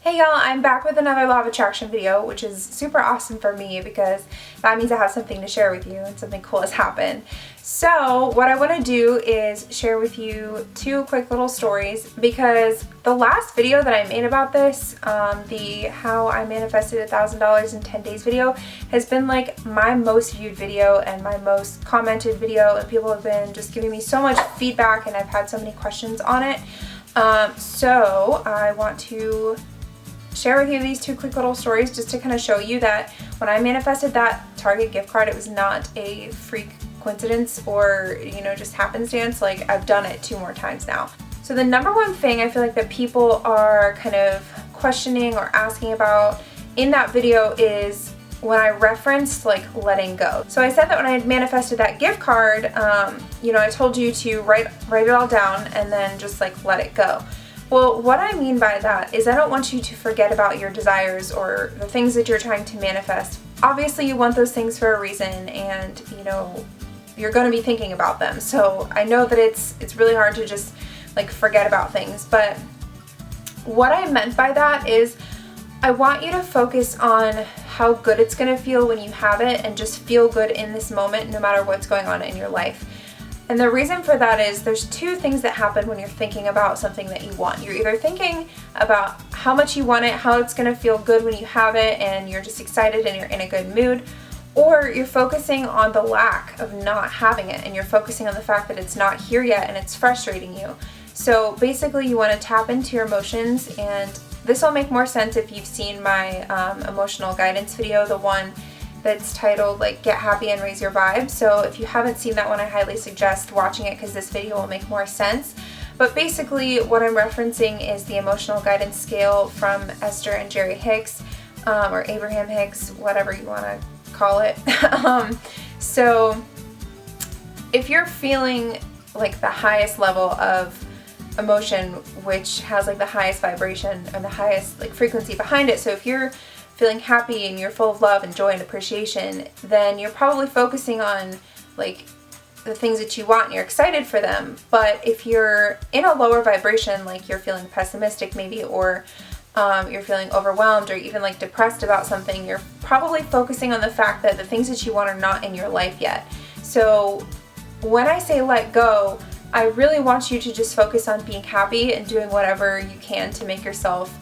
Hey y'all, I'm back with another Law of Attraction video, which is super awesome for me because that means I have something to share with you and something cool has happened. So what I want to do is share with you two quick little stories because the last video that I made about this, the how I manifested $1,000 in 10 days video, has been like my most viewed video and my most commented video, and people have been just giving me so much feedback and I've had so many questions on it. So I want to share with you these two quick little stories just to kind of show you that when I manifested that Target gift card, it was not a freak coincidence or, you know, just happenstance. Like, I've done it 2 more times now. So the number one thing I feel like that people are kind of questioning or asking about in that video is when I referenced like letting go. So I said that when I had manifested that gift card, you know, I told you to write it all down and then just like let it go. Well, what I mean by that is I don't want you to forget about your desires or the things that you're trying to manifest. Obviously, you want those things for a reason, and you know, you're going to be thinking about them. So I know that it's really hard to just like forget about things, but what I meant by that is I want you to focus on how good it's going to feel when you have it and just feel good in this moment no matter what's going on in your life. And the reason for that is there's 2 things that happen when you're thinking about something that you want. You're either thinking about how much you want it, how it's going to feel good when you have it, and you're just excited and you're in a good mood, or you're focusing on the lack of not having it and you're focusing on the fact that it's not here yet and it's frustrating you. So basically you want to tap into your emotions, and this will make more sense if you've seen my emotional guidance video, the one that's titled like Get Happy and Raise Your Vibe. So if you haven't seen that one, I highly suggest watching it because this video will make more sense. But basically what I'm referencing is the emotional guidance scale from Esther and Jerry Hicks, or Abraham Hicks, whatever you want to call it. So if you're feeling like the highest level of emotion, which has like the highest vibration and the highest like frequency behind it, so if you're feeling happy and you're full of love and joy and appreciation, then you're probably focusing on like the things that you want and you're excited for them. But if you're in a lower vibration, like you're feeling pessimistic maybe, or you're feeling overwhelmed or even like depressed about something, you're probably focusing on the fact that the things that you want are not in your life yet. So when I say let go, I really want you to just focus on being happy and doing whatever you can to make yourself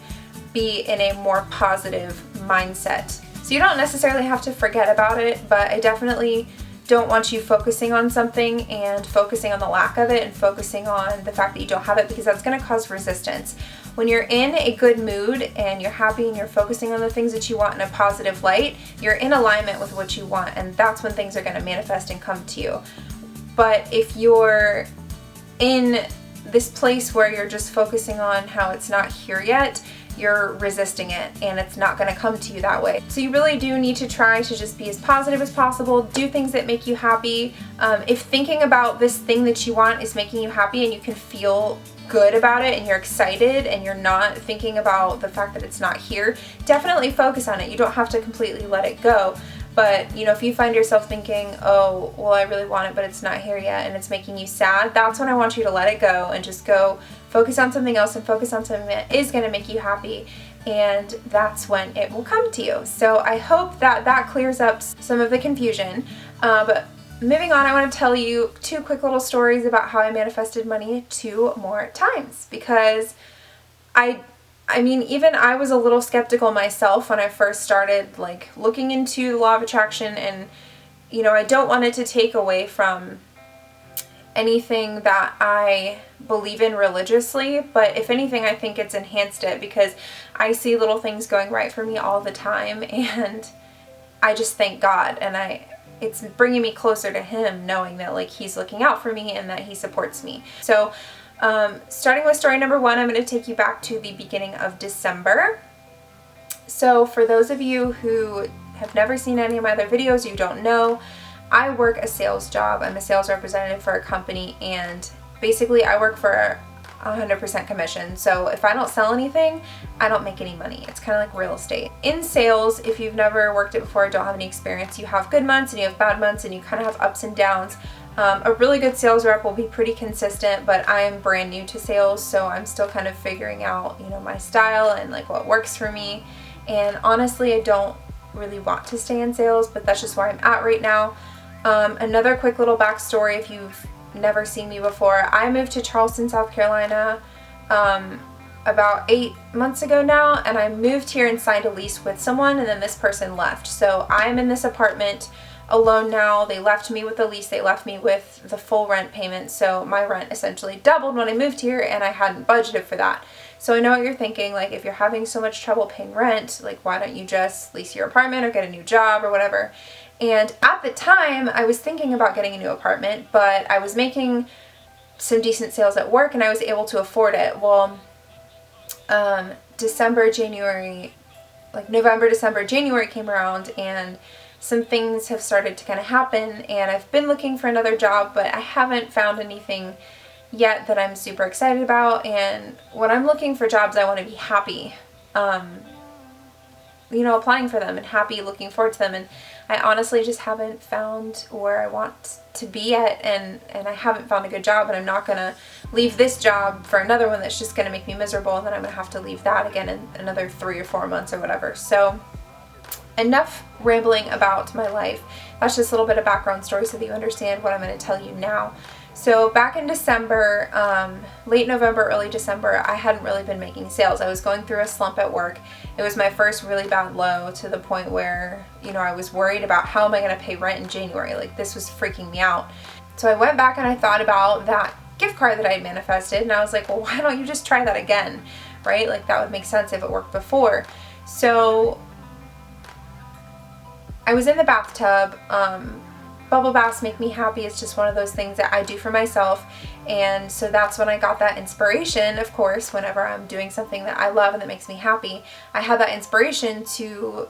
be in a more positive mindset. So you don't necessarily have to forget about it, but I definitely don't want you focusing on something and focusing on the lack of it and focusing on the fact that you don't have it, because that's going to cause resistance. When you're in a good mood and you're happy and you're focusing on the things that you want in a positive light, you're in alignment with what you want, and that's when things are going to manifest and come to you. But if you're in this place where you're just focusing on how it's not here yet, you're resisting it and it's not going to come to you that way. So you really do need to try to just be as positive as possible, do things that make you happy. If thinking about this thing that you want is making you happy and you can feel good about it and you're excited and you're not thinking about the fact that it's not here, definitely focus on it. You don't have to completely let it go. But, you know, if you find yourself thinking, oh, well, I really want it, but it's not here yet and it's making you sad, that's when I want you to let it go and just go focus on something else and focus on something that is going to make you happy. And that's when it will come to you. So I hope that that clears up some of the confusion. But moving on, I want to tell you 2 quick little stories about how I manifested money 2 more times, because I mean, even I was a little skeptical myself when I first started like looking into the law of attraction, and you know, I don't want it to take away from anything that I believe in religiously, but if anything, I think it's enhanced it because I see little things going right for me all the time, and I just thank God, and it's bringing me closer to Him, knowing that like He's looking out for me and that He supports me. So starting with story number 1, I'm going to take you back to the beginning of December. So for those of you who have never seen any of my other videos, you don't know, I work a sales job. I'm a sales representative for a company, and basically I work for 100% commission. So if I don't sell anything, I don't make any money. It's kind of like real estate. In sales, if you've never worked it before, don't have any experience, you have good months and you have bad months and you kind of have ups and downs. A really good sales rep will be pretty consistent, but I am brand new to sales, so I'm still kind of figuring out, you know, my style and like what works for me. And honestly, I don't really want to stay in sales, but that's just where I'm at right now. Another quick little backstory, if you've never seen me before, I moved to Charleston, South Carolina about 8 months ago now, and I moved here and signed a lease with someone, and then this person left. So I'm in this apartment alone now. They left me with the lease, they left me with the full rent payment, so my rent essentially doubled when I moved here, and I hadn't budgeted for that. So I know what you're thinking, like if you're having so much trouble paying rent, like why don't you just lease your apartment or get a new job or whatever. And at the time I was thinking about getting a new apartment, but I was making some decent sales at work and I was able to afford it. Well, December, January, like November, December, January came around and some things have started to kind of happen, and I've been looking for another job, but I haven't found anything yet that I'm super excited about. And when I'm looking for jobs, I want to be happy, you know, applying for them and happy, looking forward to them. And I honestly just haven't found where I want to be at, and I haven't found a good job, and I'm not going to leave this job for another one that's just going to make me miserable, and then I'm going to have to leave that again in another 3 or 4 months or whatever. So enough rambling about my life. That's just a little bit of background story so that you understand what I'm going to tell you now. So back in December, late November, early December, I hadn't really been making sales. I was going through a slump at work. It was my first really bad low, to the point where, you know, I was worried about how am I going to pay rent in January. Like, this was freaking me out. So I went back and I thought about that gift card that I had manifested, and I was like, well, why don't you just try that again, right? Like, that would make sense if it worked before. So I was in the bathtub. Bubble baths make me happy. It's just one of those things that I do for myself. And so that's when I got that inspiration. Of course, whenever I'm doing something that I love and that makes me happy, I had that inspiration to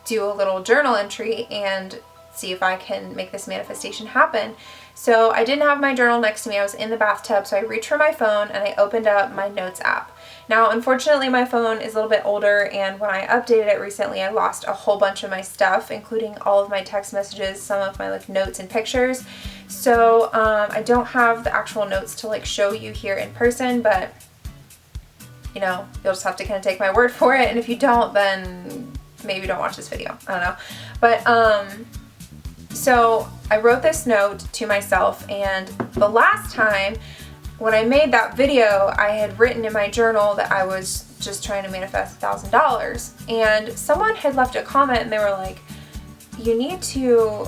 do a little journal entry and see if I can make this manifestation happen. So I didn't have my journal next to me. I was in the bathtub, so I reached for my phone and I opened up my notes app. Now, unfortunately, my phone is a little bit older, and when I updated it recently, I lost a whole bunch of my stuff, including all of my text messages, some of my like notes and pictures. So I don't have the actual notes to like show you here in person, but you know, you'll just have to kind of take my word for it. And if you don't, then maybe don't watch this video. I don't know. But so I wrote this note to myself, and the last time when I made that video, I had written in my journal that I was just trying to manifest $1,000, and someone had left a comment and they were like, you need to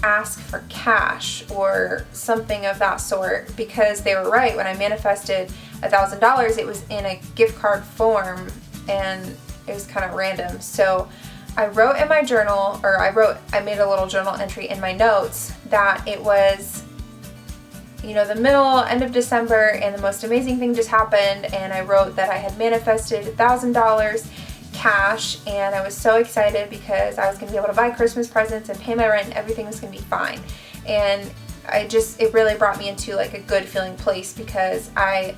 ask for cash or something of that sort, because they were right. When I manifested $1,000, it was in a gift card form and it was kind of random. So I wrote in my journal, or I made a little journal entry in my notes that it was, you know, the end of December, and the most amazing thing just happened, and I wrote that I had manifested $1,000 cash, and I was so excited because I was going to be able to buy Christmas presents and pay my rent, and everything was going to be fine. And it really brought me into like a good feeling place, because I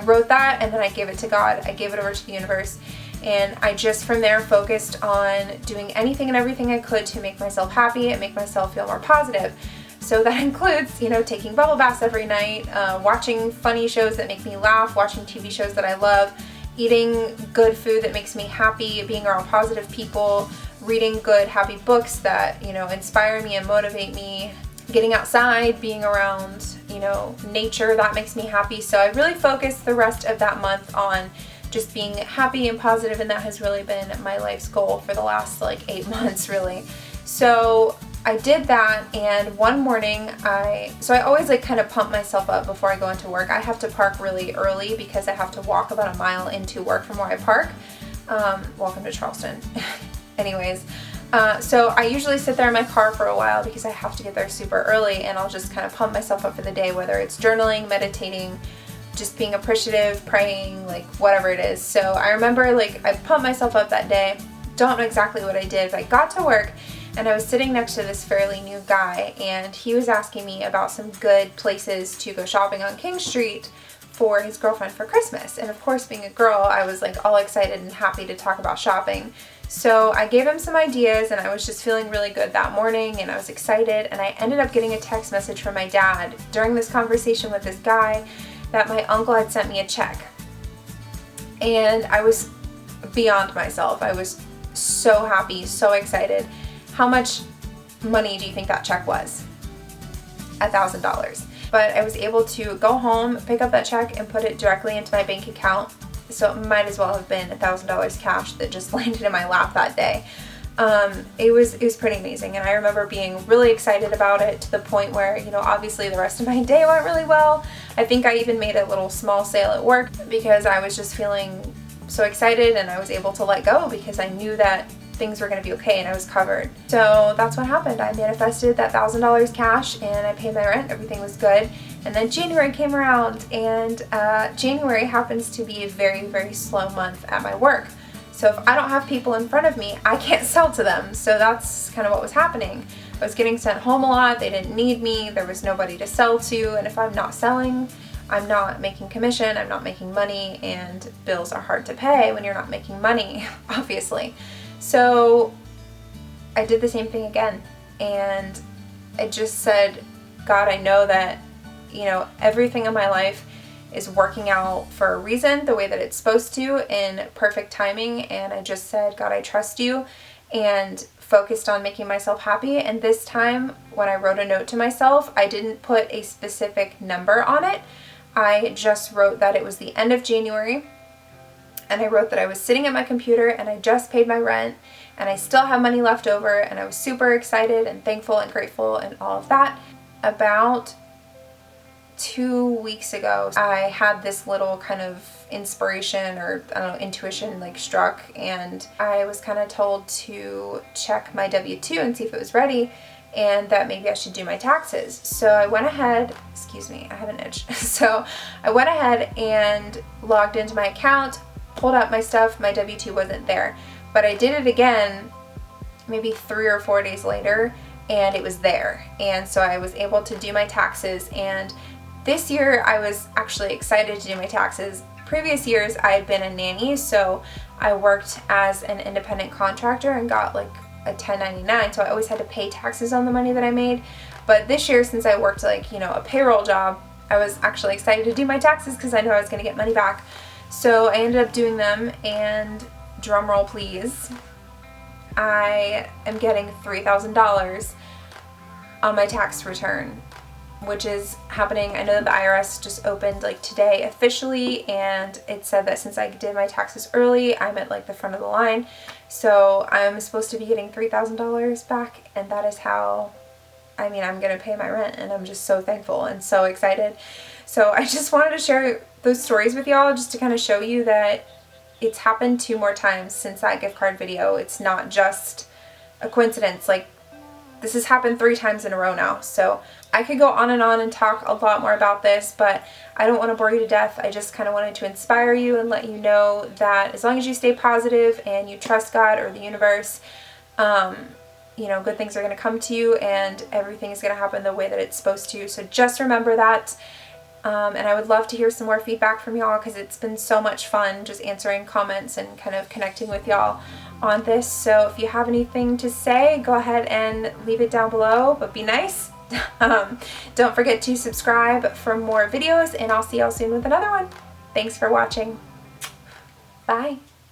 wrote that, and then I gave it to God. I gave it over to the universe, and I just from there focused on doing anything and everything I could to make myself happy and make myself feel more positive. So that includes, you know, taking bubble baths every night, watching funny shows that make me laugh, watching TV shows that I love, eating good food that makes me happy, being around positive people, reading good, happy books that, you know, inspire me and motivate me, getting outside, being around, you know, nature, that makes me happy. So I really focused the rest of that month on just being happy and positive, and that has really been my life's goal for the last like 8 months, really. So I did that, and one morning I always like kind of pump myself up before I go into work. I have to park really early because I have to walk about a mile into work from where I park. Welcome to Charleston. Anyways, so I usually sit there in my car for a while because I have to get there super early, and I'll just kind of pump myself up for the day, whether it's journaling, meditating, just being appreciative, praying, like whatever it is. So I remember like I pumped myself up that day. Don't know exactly what I did, but I got to work and I was sitting next to this fairly new guy, and he was asking me about some good places to go shopping on King Street for his girlfriend for Christmas. And of course, being a girl, I was like all excited and happy to talk about shopping. So I gave him some ideas, and I was just feeling really good that morning, and I was excited, and I ended up getting a text message from my dad during this conversation with this guy that my uncle had sent me a check. And I was beyond myself. I was so happy, so excited. How much money do you think that check was? $1,000. But I was able to go home, pick up that check, and put it directly into my bank account. So it might as well have been $1,000 cash that just landed in my lap that day. It was pretty amazing, and I remember being really excited about it to the point where, you know, obviously the rest of my day went really well. I think I even made a little small sale at work because I was just feeling so excited, and I was able to let go because I knew that things were going to be okay and I was covered. So that's what happened. I manifested that $1,000 cash, and I paid my rent. Everything was good. And then January came around, and January happens to be a very, very slow month at my work. So if I don't have people in front of me, I can't sell to them. So that's kind of what was happening. I was getting sent home a lot. They didn't need me. There was nobody to sell to. And if I'm not selling, I'm not making commission, I'm not making money, and bills are hard to pay when you're not making money, obviously. So I did the same thing again, and I just said, God, I know that, you know, everything in my life is working out for a reason, the way that it's supposed to, in perfect timing. And I just said, God, I trust you, and focused on making myself happy. And this time when I wrote a note to myself, I didn't put a specific number on it. I just wrote that it was the end of January, and I wrote that I was sitting at my computer and I just paid my rent and I still have money left over, and I was super excited and thankful and grateful and all of that. About 2 weeks ago, I had this little kind of inspiration, or I don't know, intuition like struck, and I was kind of told to check my W-2 and see if it was ready, and that maybe I should do my taxes. So I went ahead, excuse me, I have an itch. So I went ahead and logged into my account, pulled up my stuff. My W-2 wasn't there, but I did it again maybe 3 or 4 days later, and it was there. And so I was able to do my taxes, and this year I was actually excited to do my taxes. Previous years I had been a nanny, so I worked as an independent contractor and got like a 1099, so I always had to pay taxes on the money that I made. But this year, since I worked like, you know, a payroll job, I was actually excited to do my taxes because I knew I was going to get money back. So I ended up doing them, and drum roll please, I am getting $3,000 on my tax return, which is happening. I know that the IRS just opened like today officially, and it said that since I did my taxes early, I'm at like the front of the line. So I'm supposed to be getting $3,000 back, and that is how, I mean, I'm gonna pay my rent, and I'm just so thankful and so excited. So I just wanted to share those stories with y'all, just to kind of show you that it's happened 2 more times since that gift card video. It's not just a coincidence. Like, this has happened 3 times in a row now. So I could go on and talk a lot more about this, but I don't want to bore you to death. I just kind of wanted to inspire you and let you know that as long as you stay positive and you trust God or the universe, you know, good things are going to come to you, and everything is going to happen the way that it's supposed to. So just remember that. And I would love to hear some more feedback from y'all, because it's been so much fun just answering comments and kind of connecting with y'all on this. So if you have anything to say, go ahead and leave it down below, but be nice. Don't forget to subscribe for more videos, and I'll see y'all soon with another one. Thanks for watching. Bye.